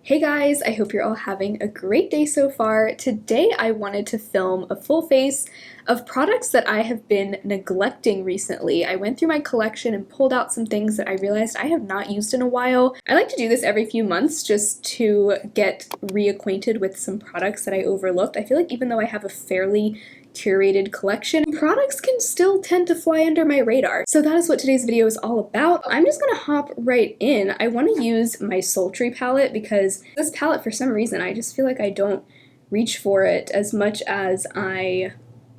Hey guys, I hope you're all having a great day so far. Today I wanted to film a full face of products that I have been neglecting recently. I went through my collection and pulled out some things that I realized I have not used in a while. I like to do this every few months just to get reacquainted with some products that I overlooked. I feel like even though I have a fairly curated collection, products can still tend to fly under my radar. So that is what today's video is all about. I'm just gonna hop right in. I want to use my Sultry palette because this palette, for some reason, I just feel like I don't reach for it as much as I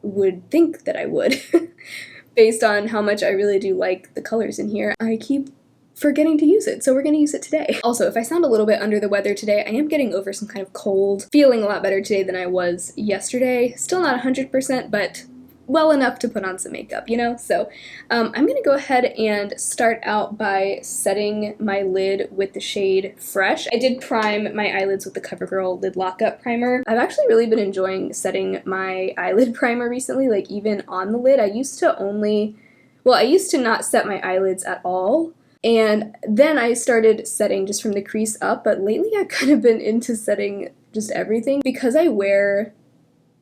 would think that I would based on how much I really do like the colors in here. I keep forgetting to use it, so we're gonna use it today. Also, if I sound a little bit under the weather today, I am getting over some kind of cold, feeling a lot better today than I was yesterday. Still not 100%, but well enough to put on some makeup, you know? So I'm gonna go ahead and start out by setting my lid with the shade Fresh. I did prime my eyelids with the CoverGirl Lid Lockup Primer. I've actually really been enjoying setting my eyelid primer recently, like even on the lid. I used to not set my eyelids at all. And then I started setting just from the crease up, but lately I've kind of been into setting just everything. Because I wear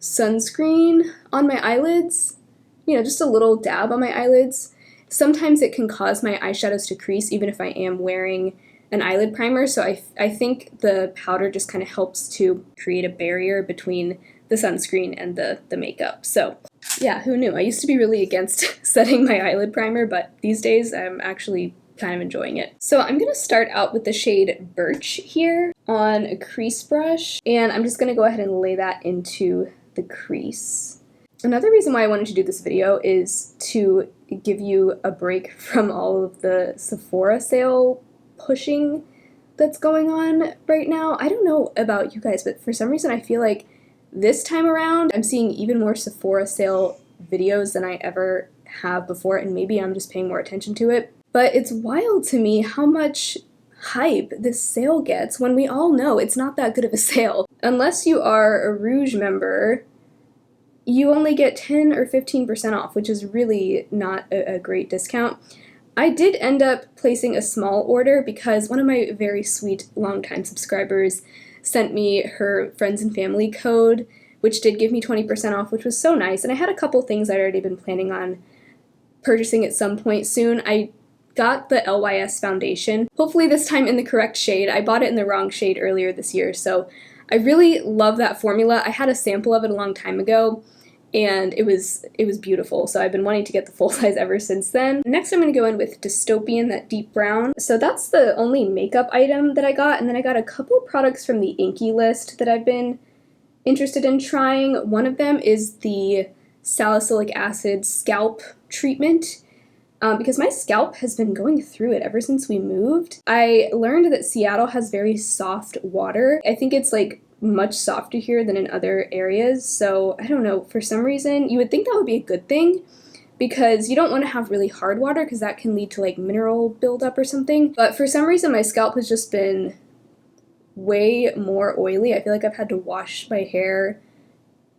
sunscreen on my eyelids, you know, just a little dab on my eyelids, sometimes it can cause my eyeshadows to crease even if I am wearing an eyelid primer, so I think the powder just kind of helps to create a barrier between the sunscreen and the makeup. So yeah, who knew? I used to be really against setting my eyelid primer, but these days I'm actually kind of enjoying it. So I'm going to start out with the shade Birch here on a crease brush, and I'm just going to go ahead and lay that into the crease. Another reason why I wanted to do this video is to give you a break from all of the Sephora sale pushing that's going on right now. I don't know about you guys, but for some reason I feel like this time around I'm seeing even more Sephora sale videos than I ever have before, and maybe I'm just paying more attention to it. But it's wild to me how much hype this sale gets when we all know it's not that good of a sale. Unless you are a Rouge member, you only get 10 or 15% off, which is really not a great discount. I did end up placing a small order because one of my very sweet longtime subscribers sent me her friends and family code, which did give me 20% off, which was so nice. And I had a couple things I'd already been planning on purchasing at some point soon. I got the LYS foundation, hopefully this time in the correct shade. I bought it in the wrong shade earlier this year, so I really love that formula. I had a sample of it a long time ago, and it was beautiful, so I've been wanting to get the full size ever since then. Next I'm going to go in with Dystopian, that deep brown. So that's the only makeup item that I got, and then I got a couple products from the Inky list that I've been interested in trying. One of them is the salicylic acid scalp treatment. Because my scalp has been going through it ever since we moved. I learned that Seattle has very soft water. I think it's like much softer here than in other areas, so I don't know, for some reason, you would think that would be a good thing because you don't want to have really hard water because that can lead to like mineral buildup or something. But for some reason my scalp has just been way more oily. I feel like I've had to wash my hair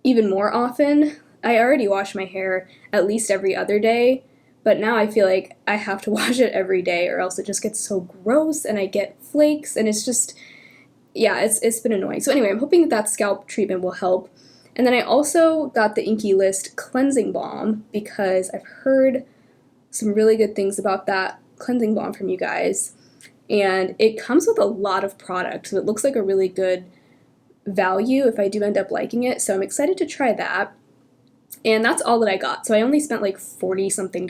even more often. I already wash my hair at least every other day, but now I feel like I have to wash it every day or else it just gets so gross and I get flakes, and it's just, yeah, it's been annoying. So anyway, I'm hoping that scalp treatment will help. And then I also got the Inky List cleansing balm because I've heard some really good things about that cleansing balm from you guys. And it comes with a lot of product, so it looks like a really good value if I do end up liking it. So I'm excited to try that. And that's all that I got. So I only spent like $40-something.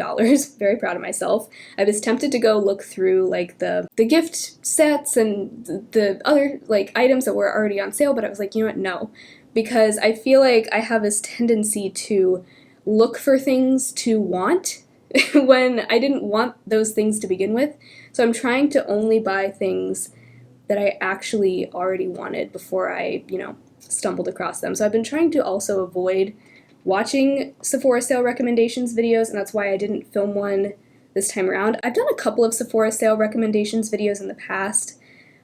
Very proud of myself. I was tempted to go look through like the gift sets and the other like items that were already on sale, but I was like, you know what, no. Because I feel like I have this tendency to look for things to want when I didn't want those things to begin with. So I'm trying to only buy things that I actually already wanted before I, you know, stumbled across them. So I've been trying to also avoid watching Sephora sale recommendations videos, and that's why I didn't film one this time around. I've done a couple of Sephora sale recommendations videos in the past,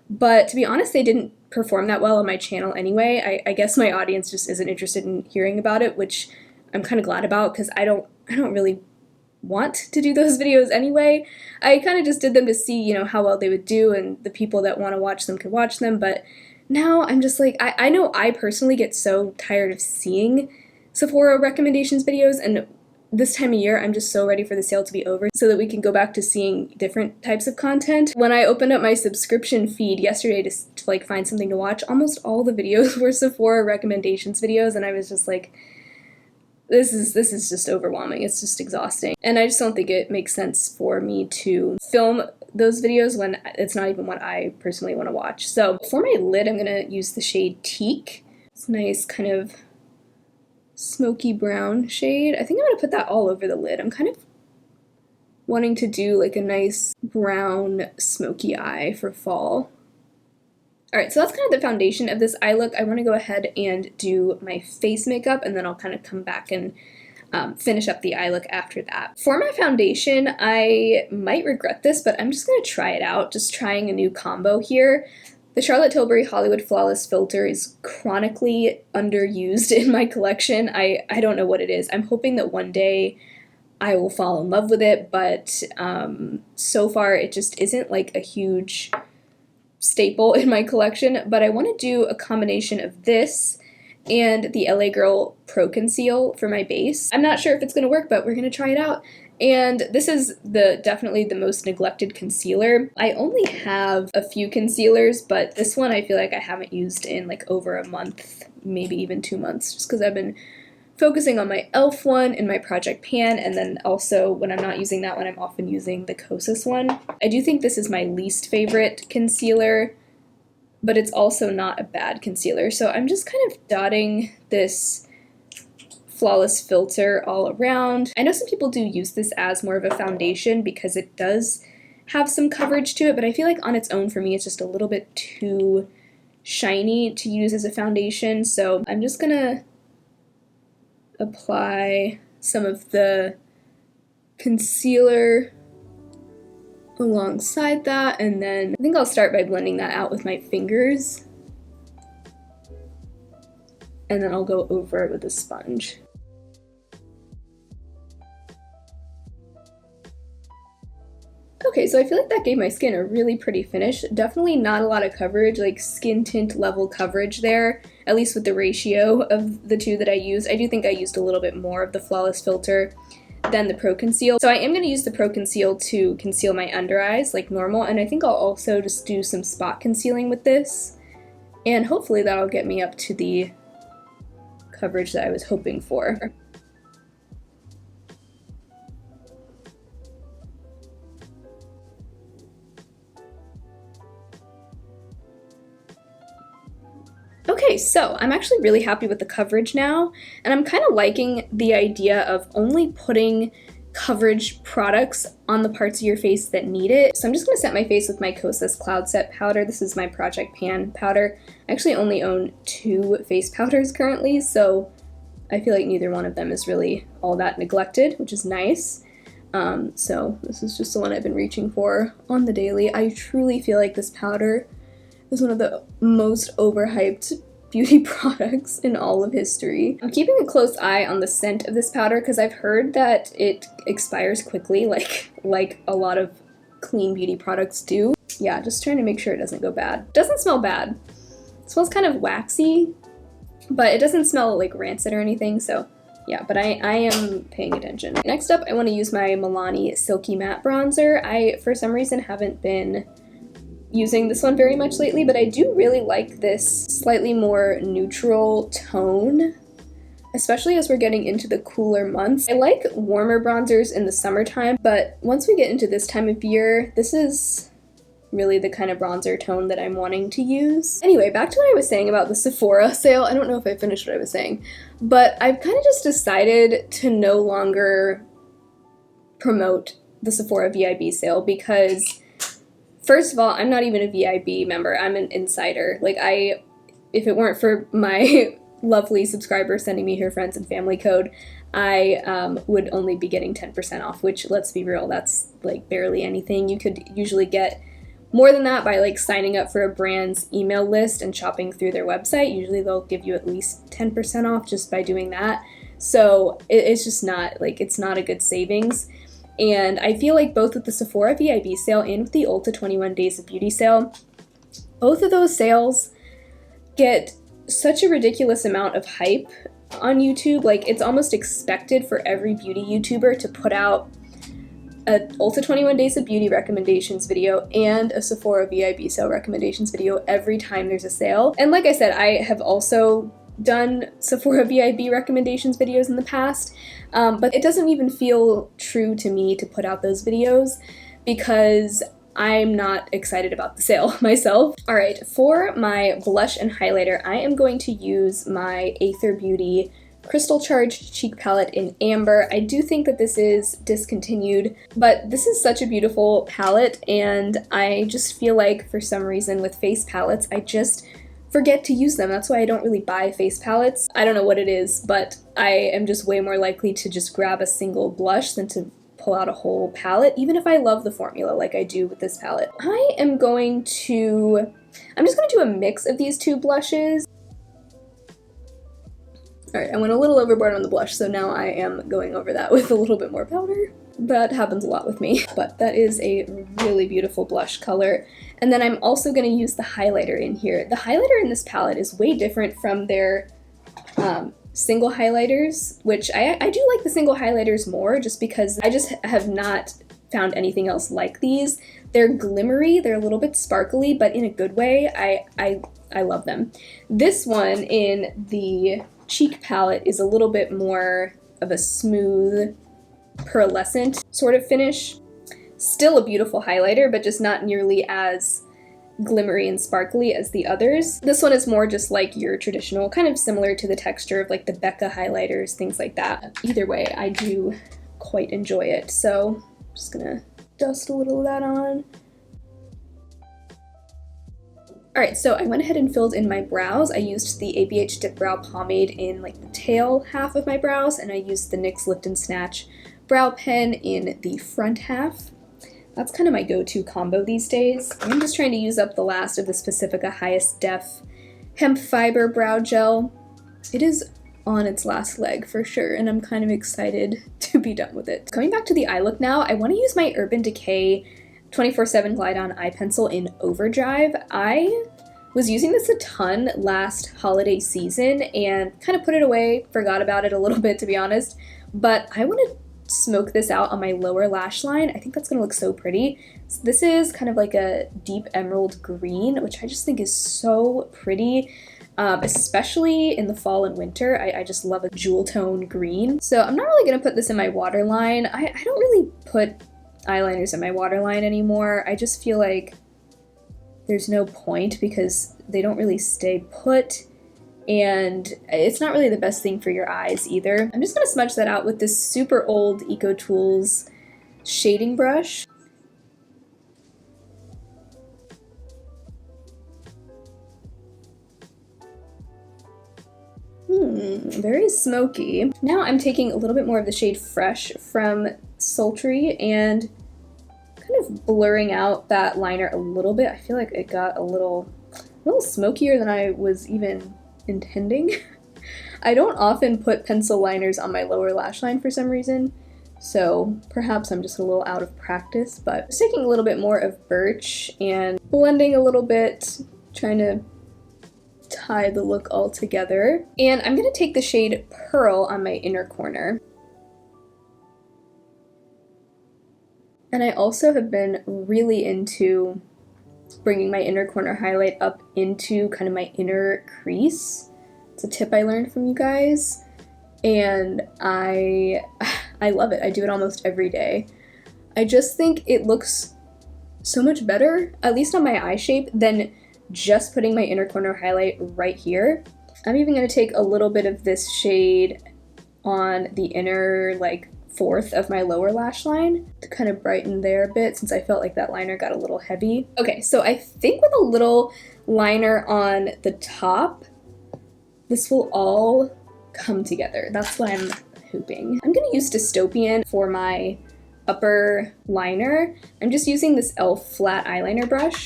but to be honest, they didn't perform that well on my channel anyway. I guess my audience just isn't interested in hearing about it, which I'm kind of glad about because I don't really want to do those videos anyway. I kind of just did them to see, you know, how well they would do, and the people that want to watch them could watch them, but now I'm just like, I know I personally get so tired of seeing Sephora recommendations videos, and this time of year I'm just so ready for the sale to be over so that we can go back to seeing different types of content. When I opened up my subscription feed yesterday to like find something to watch, almost all the videos were Sephora recommendations videos, and I was just like, this is just overwhelming. It's just exhausting. And I just don't think it makes sense for me to film those videos when it's not even what I personally want to watch. So for my lid, I'm gonna use the shade Teak. It's a nice kind of smoky brown shade. I think I'm gonna put that all over the lid. I'm kind of wanting to do like a nice brown smoky eye for fall. Alright, so that's kind of the foundation of this eye look. I want to go ahead and do my face makeup, and then I'll kind of come back and finish up the eye look after that. For my foundation, I might regret this, but I'm just going to try it out, just trying a new combo here. The Charlotte Tilbury Hollywood Flawless Filter is chronically underused in my collection. I don't know what it is. I'm hoping that one day I will fall in love with it, but so far it just isn't like a huge staple in my collection. But I want to do a combination of this and the LA Girl Pro Conceal for my base. I'm not sure if it's going to work, but we're going to try it out. And this is definitely the most neglected concealer. I only have a few concealers, but this one I feel like I haven't used in like over a month, maybe even 2 months, just because I've been focusing on my e.l.f. one and my Project Pan, and then also when I'm not using that one, I'm often using the Kosas one. I do think this is my least favorite concealer, but it's also not a bad concealer. So I'm just kind of dotting this Flawless Filter all around. I know some people do use this as more of a foundation because it does have some coverage to it, but I feel like on its own for me it's just a little bit too shiny to use as a foundation. So I'm just gonna apply some of the concealer alongside that, and then I think I'll start by blending that out with my fingers, and then I'll go over it with a sponge. Okay, so I feel like that gave my skin a really pretty finish. Definitely not a lot of coverage, like skin tint level coverage there, at least with the ratio of the two that I used. I do think I used a little bit more of the Flawless Filter than the Pro Conceal. So I am going to use the Pro Conceal to conceal my under eyes like normal, and I think I'll also just do some spot concealing with this, and hopefully that'll get me up to the coverage that I was hoping for. Okay, so I'm actually really happy with the coverage now, and I'm kind of liking the idea of only putting coverage products on the parts of your face that need it. So I'm just going to set my face with my Kosas Cloud Set powder. This is my Project Pan powder. I actually only own 2 face powders currently, so I feel like neither one of them is really all that neglected, which is nice. So this is just the one I've been reaching for on the daily. I truly feel like this powder is one of the most overhyped beauty products in all of history. I'm keeping a close eye on the scent of this powder because I've heard that it expires quickly, like a lot of clean beauty products do. Yeah, just trying to make sure it doesn't go bad. It doesn't smell bad. It smells kind of waxy, but it doesn't smell like rancid or anything, so yeah, but I am paying attention. Next up, I want to use my Milani Silky Matte Bronzer. I, for some reason, haven't been using this one very much lately, but I do really like this slightly more neutral tone, especially as we're getting into the cooler months. I like warmer bronzers in the summertime, but once we get into this time of year, this is really the kind of bronzer tone that I'm wanting to use. Anyway, back to what I was saying about the Sephora sale. I don't know if I finished what I was saying, but I've kind of just decided to no longer promote the Sephora VIB sale because first of all, I'm not even a VIB member. I'm an insider. Like, if it weren't for my lovely subscriber sending me her friends and family code, I would only be getting 10% off, which, let's be real, that's like barely anything. You could usually get more than that by like signing up for a brand's email list and shopping through their website. Usually they'll give you at least 10% off just by doing that. So it's just not, like, it's not a good savings. And I feel like both with the Sephora VIB sale and with the Ulta 21 Days of Beauty sale, both of those sales get such a ridiculous amount of hype on YouTube. Like, it's almost expected for every beauty YouTuber to put out a Ulta 21 Days of Beauty recommendations video and a Sephora VIB sale recommendations video every time there's a sale. And like I said, I have also done Sephora VIB recommendations videos in the past, but it doesn't even feel true to me to put out those videos because I'm not excited about the sale myself. All right, for my blush and highlighter, I am going to use my Aether Beauty Crystal Charged Cheek Palette in Amber. I do think that this is discontinued, but this is such a beautiful palette, and I just feel like for some reason with face palettes, I just forget to use them. That's why I don't really buy face palettes. I don't know what it is, but I am just way more likely to just grab a single blush than to pull out a whole palette, even if I love the formula like I do with this palette. I'm just going to do a mix of these two blushes. All right, I went a little overboard on the blush, so now I am going over that with a little bit more powder. That happens a lot with me, but that is a really beautiful blush color. And then I'm also going to use the highlighter in here. The highlighter in this palette is way different from their single highlighters, which I do like the single highlighters more just because I just have not found anything else like these. They're glimmery, they're a little bit sparkly, but in a good way. I love them. This one in the cheek palette is a little bit more of a smooth, pearlescent sort of finish. Still a beautiful highlighter, but just not nearly as glimmery and sparkly as the others. This one is more just like your traditional, kind of similar to the texture of like the Becca highlighters, things like that. Either way, I do quite enjoy it. So I'm just gonna dust a little of that on. Alright, so I went ahead and filled in my brows. I used the ABH Dip Brow Pomade in like the tail half of my brows, and I used the NYX Lift and Snatch brow pen in the front half. That's kind of my go-to combo these days. I'm just trying to use up the last of this Pacifica Highest Def Hemp Fiber Brow Gel. It is on its last leg for sure, and I'm kind of excited to be done with it. Coming back to the eye look now, I want to use my Urban Decay 24/7 Glide On Eye Pencil in Overdrive. I was using this a ton last holiday season and kind of put it away, forgot about it a little bit to be honest, but I want to smoke this out on my lower lash line. I think that's going to look so pretty. So this is kind of like a deep emerald green, which I just think is so pretty, especially in the fall and winter. I just love a jewel tone green. So I'm not really going to put this in my waterline. I don't really put eyeliners in my waterline anymore. I just feel like there's no point because they don't really stay put, and it's not really the best thing for your eyes either. I'm just going to smudge that out with this super old EcoTools shading brush. Very smoky. Now I'm taking a little bit more of the shade Fresh from Sultry and kind of blurring out that liner a little bit. I feel like it got a little smokier than I was even intending. I don't often put pencil liners on my lower lash line for some reason, so perhaps I'm just a little out of practice, but just taking a little bit more of Birch and blending a little bit, trying to tie the look all together. And I'm going to take the shade Pearl on my inner corner. And I also have been really into bringing my inner corner highlight up into kind of my inner crease. It's a tip I learned from you guys, and I love it. I do it almost every day. I just think it looks so much better, at least on my eye shape, than just putting my inner corner highlight right here. I'm even going to take a little bit of this shade on the inner, like, fourth of my lower lash line to kind of brighten there a bit since I felt like that liner got a little heavy. Okay, so I think with a little liner on the top, this will all come together. That's what I'm hoping. I'm going to use Dystopian for my upper liner. I'm just using this e.l.f. flat eyeliner brush.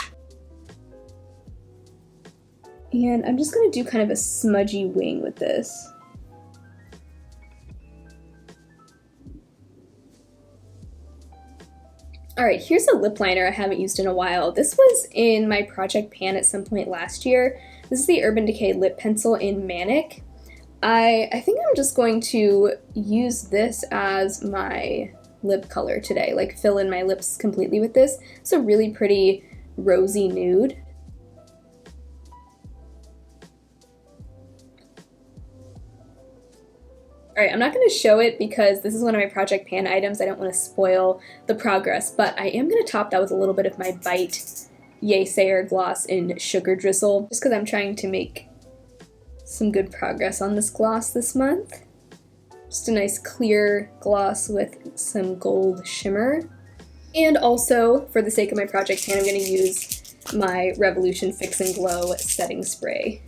And I'm just going to do kind of a smudgy wing with this. Alright, here's a lip liner I haven't used in a while. This was in my project pan at some point last year. This is the Urban Decay lip pencil in Manic. I think I'm just going to use this as my lip color today, like fill in my lips completely with this. It's a really pretty rosy nude. Alright, I'm not going to show it because this is one of my project pan items. I don't want to spoil the progress, but I am going to top that with a little bit of my Bite Yaysayer gloss in Sugar Drizzle, just because I'm trying to make some good progress on this gloss this month. Just a nice clear gloss with some gold shimmer. And also, for the sake of my project pan, I'm going to use my Revolution Fix and Glow setting spray.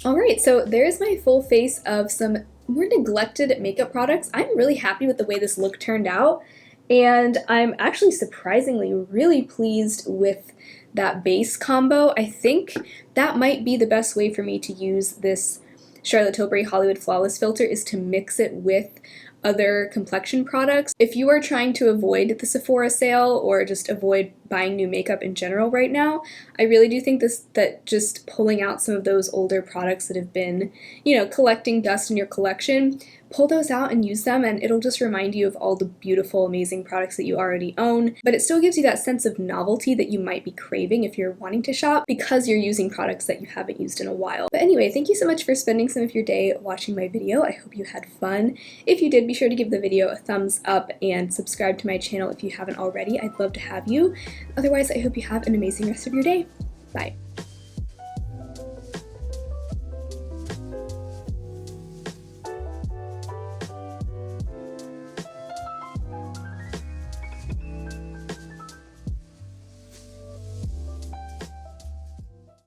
Alright, so there's my full face of some more neglected makeup products. I'm really happy with the way this look turned out, and I'm actually surprisingly really pleased with that base combo. I think that might be the best way for me to use this Charlotte Tilbury Hollywood Flawless filter, is to mix it with other complexion products. If you are trying to avoid the Sephora sale or just avoid buying new makeup in general right now, I really do think that just pulling out some of those older products that have been, you know, collecting dust in your collection, pull those out and use them, and it'll just remind you of all the beautiful, amazing products that you already own. But it still gives you that sense of novelty that you might be craving if you're wanting to shop, because you're using products that you haven't used in a while. But anyway, thank you so much for spending some of your day watching my video. I hope you had fun. If you did, be sure to give the video a thumbs up and subscribe to my channel if you haven't already. I'd love to have you. Otherwise, I hope you have an amazing rest of your day. Bye.